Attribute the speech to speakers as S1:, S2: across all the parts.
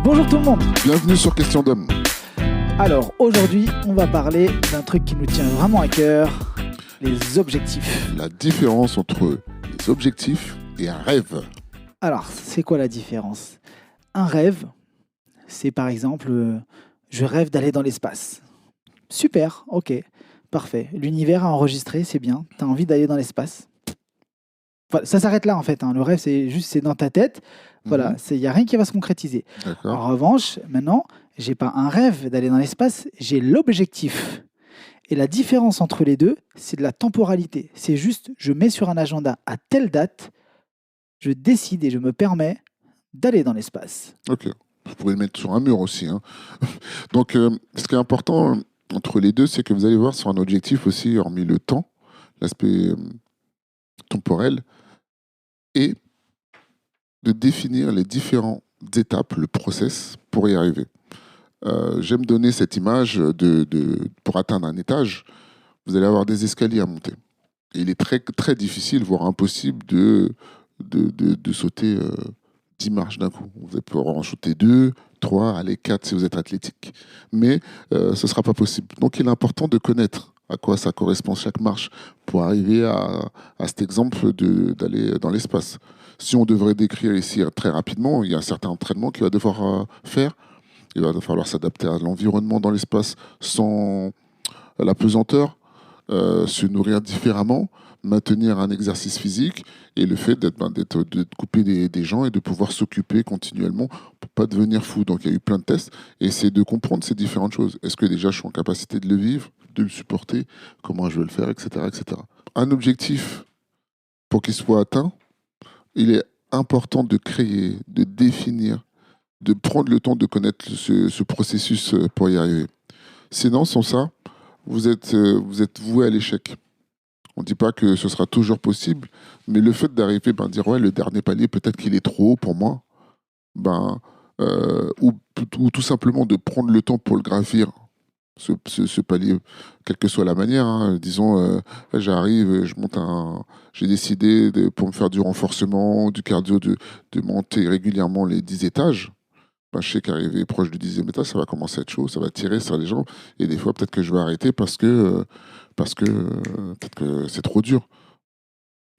S1: Bonjour tout le monde.
S2: Bienvenue sur Question d'homme.
S1: Alors aujourd'hui, on va parler d'un truc qui nous tient vraiment à cœur, les objectifs.
S2: La différence entre les objectifs et un rêve.
S1: Alors, c'est quoi la différence? Un rêve, c'est par exemple, je rêve d'aller dans l'espace. Super, ok, parfait. L'univers a enregistré, c'est bien. Tu as envie d'aller dans l'espace. Voilà, ça s'arrête là en fait. Le rêve, c'est dans ta tête. Voilà, il n'y a rien qui va se concrétiser.
S2: D'accord.
S1: En revanche, maintenant, j'ai pas un rêve d'aller dans l'espace, j'ai l'objectif. Et la différence entre les deux, c'est de la temporalité. C'est juste, je mets sur un agenda à telle date, je décide et je me permets d'aller dans l'espace.
S2: Ok. Vous pouvez le mettre sur un mur aussi. Donc, ce qui est important entre les deux, c'est que vous allez voir sur un objectif aussi, hormis le temps, l'aspect temporel, et de définir les différentes étapes, le process pour y arriver. J'aime donner cette image pour atteindre un étage, vous allez avoir des escaliers à monter. Et il est très, très difficile, voire impossible, de sauter 10 marches d'un coup. Vous allez pouvoir en sauter 2, 3, allez 4 si vous êtes athlétique. Mais ce ne sera pas possible. Donc il est important de connaître à quoi ça correspond chaque marche pour arriver à cet exemple d'aller dans l'espace. Si on devrait décrire ici très rapidement, il y a un certain entraînement qu'il va devoir faire. Il va falloir s'adapter à l'environnement dans l'espace sans la pesanteur, se nourrir différemment, maintenir un exercice physique et le fait d'être coupé des gens et de pouvoir s'occuper continuellement pour ne pas devenir fou. Donc il y a eu plein de tests et c'est de comprendre ces différentes choses. Est-ce que déjà je suis en capacité de le vivre, de le supporter, comment je vais le faire, etc., etc. Un objectif, pour qu'il soit atteint, il est important de créer, de définir, de prendre le temps de connaître ce processus pour y arriver. Sinon, sans ça, vous êtes voué à l'échec. On ne dit pas que ce sera toujours possible, mais le fait d'arriver, dire ouais, le dernier palier, peut-être qu'il est trop haut pour moi, ou tout simplement de prendre le temps pour le gravir, ce palier, quelle que soit la manière. Disons, j'arrive, j'ai décidé, pour me faire du renforcement, du cardio, de monter régulièrement les 10 étages. Je sais qu'arriver proche du 10e étage, ça va commencer à être chaud, ça va tirer sur les gens. Et des fois, peut-être que je vais arrêter parce que peut-être que c'est trop dur.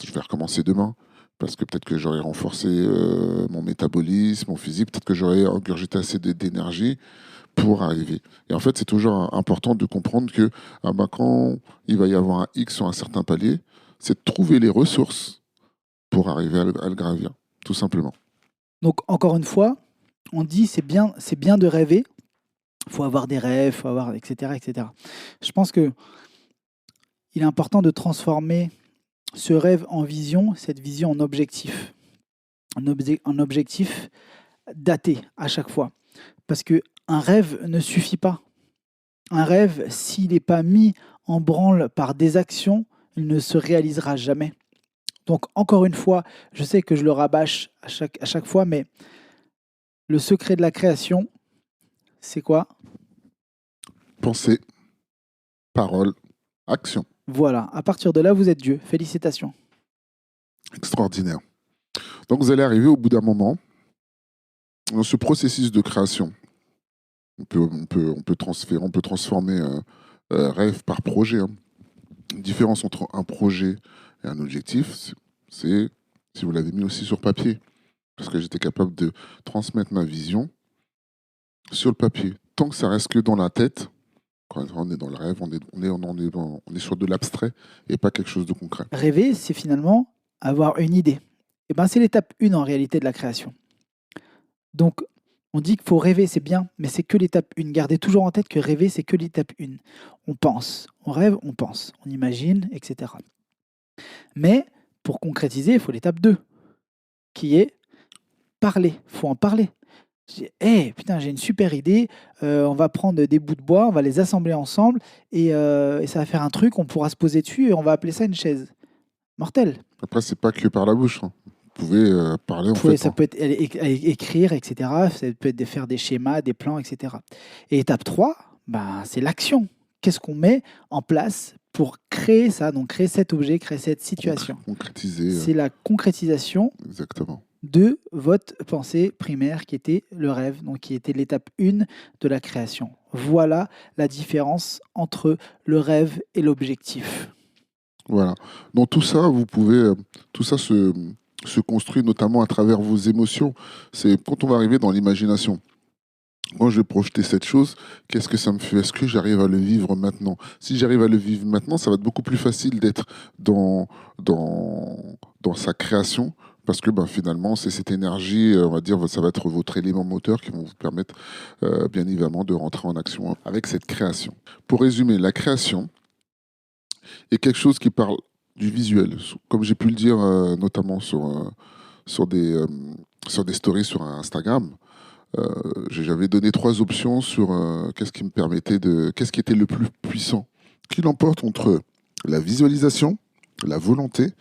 S2: Je vais recommencer demain. Parce que peut-être que j'aurai renforcé mon métabolisme, mon physique, peut-être que j'aurai ingurgité assez d'énergie pour arriver. Et en fait, c'est toujours important de comprendre que quand il va y avoir un X sur un certain palier, c'est de trouver les ressources pour arriver à le gravir, tout simplement.
S1: Donc encore une fois, on dit c'est bien de rêver. Il faut avoir des rêves, faut avoir etc., etc. Je pense que il est important de transformer ce rêve en vision, cette vision en objectif. Un objectif daté à chaque fois. Parce qu'un rêve ne suffit pas. Un rêve, s'il n'est pas mis en branle par des actions, il ne se réalisera jamais. Donc encore une fois, je sais que je le rabâche à chaque fois, mais le secret de la création, c'est quoi?
S2: Pensée, parole, action.
S1: Voilà, à partir de là, vous êtes Dieu. Félicitations.
S2: Extraordinaire. Donc vous allez arriver au bout d'un moment, dans ce processus de création. On peut transformer rêve par projet. La différence entre un projet et un objectif, c'est si vous l'avez mis aussi sur papier. Parce que j'étais capable de transmettre ma vision sur le papier. Tant que ça reste que dans la tête, quand on est dans le rêve, on est sur de l'abstrait et pas quelque chose de concret.
S1: Rêver, c'est finalement avoir une idée. Et c'est l'étape 1 en réalité de la création. Donc, on dit qu'il faut rêver, c'est bien, mais c'est que l'étape 1. Gardez toujours en tête que rêver, c'est que l'étape 1. On pense, on rêve, on pense, on imagine, etc. Mais pour concrétiser, il faut l'étape 2, qui est parler. Il faut en parler. Putain, j'ai une super idée, on va prendre des bouts de bois, on va les assembler ensemble et ça va faire un truc, on pourra se poser dessus et on va appeler ça une chaise. Mortel.
S2: Après, c'est pas que par la bouche. Vous pouvez parler en fait.
S1: Ça peut être écrire, etc. Ça peut être de faire des schémas, des plans, etc. Et étape 3, c'est l'action. Qu'est-ce qu'on met en place pour créer ça, donc créer cet objet, créer cette situation.
S2: Concrétiser.
S1: C'est la concrétisation.
S2: Exactement.
S1: de votre pensée primaire qui était le rêve, donc qui était l'étape 1 de la création. Voilà la différence entre le rêve et l'objectif.
S2: Voilà. Donc tout ça, tout ça se construit notamment à travers vos émotions. C'est quand on va arriver dans l'imagination. Moi, je vais projeter cette chose. Qu'est-ce que ça me fait? Est-ce que j'arrive à le vivre maintenant? Si j'arrive à le vivre maintenant, ça va être beaucoup plus facile d'être dans, dans, dans sa création. Parce que finalement, c'est cette énergie, on va dire, ça va être votre élément moteur qui vont vous permettre, bien évidemment, de rentrer en action avec cette création. Pour résumer, la création est quelque chose qui parle du visuel. Comme j'ai pu le dire notamment sur des stories sur Instagram, j'avais donné 3 options sur qu'est-ce qui était le plus puissant. Qui l'emporte entre la visualisation, la volonté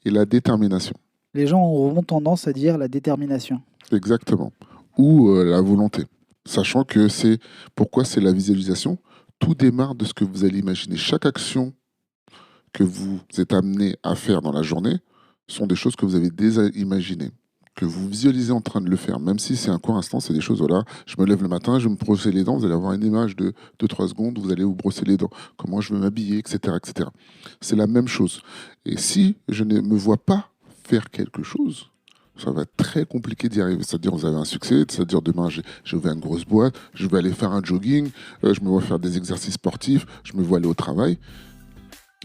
S2: et la détermination.
S1: Les gens auront tendance à dire la détermination.
S2: Exactement. Ou la volonté. Sachant que pourquoi c'est la visualisation? Tout démarre de ce que vous allez imaginer. Chaque action que vous êtes amené à faire dans la journée sont des choses que vous avez déjà imaginées, que vous visualisez en train de le faire, même si c'est un court instant, c'est des choses, voilà, je me lève le matin, je vais me brosser les dents, vous allez avoir une image de 2-3 secondes, vous allez vous brosser les dents, comment je vais m'habiller, etc., etc. C'est la même chose. Et si je ne me vois pas faire quelque chose, ça va être très compliqué d'y arriver. C'est-à-dire, vous avez un succès, c'est-à-dire demain, j'ai ouvert une grosse boîte, je vais aller faire un jogging, je me vois faire des exercices sportifs, je me vois aller au travail.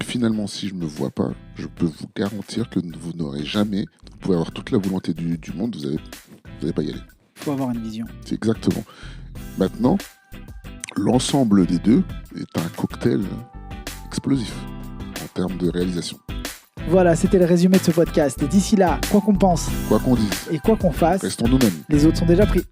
S2: Finalement, si je ne me vois pas, je peux vous garantir que vous n'aurez jamais, vous pouvez avoir toute la volonté du monde, vous n'allez pas y aller.
S1: Il faut avoir une vision.
S2: C'est exactement. Maintenant, l'ensemble des deux est un cocktail explosif en termes de réalisation.
S1: Voilà, c'était le résumé de ce podcast. Et d'ici là, quoi qu'on pense
S2: Quoi qu'on dise,
S1: et quoi qu'on fasse,
S2: restons nous-mêmes.
S1: les autres sont déjà pris.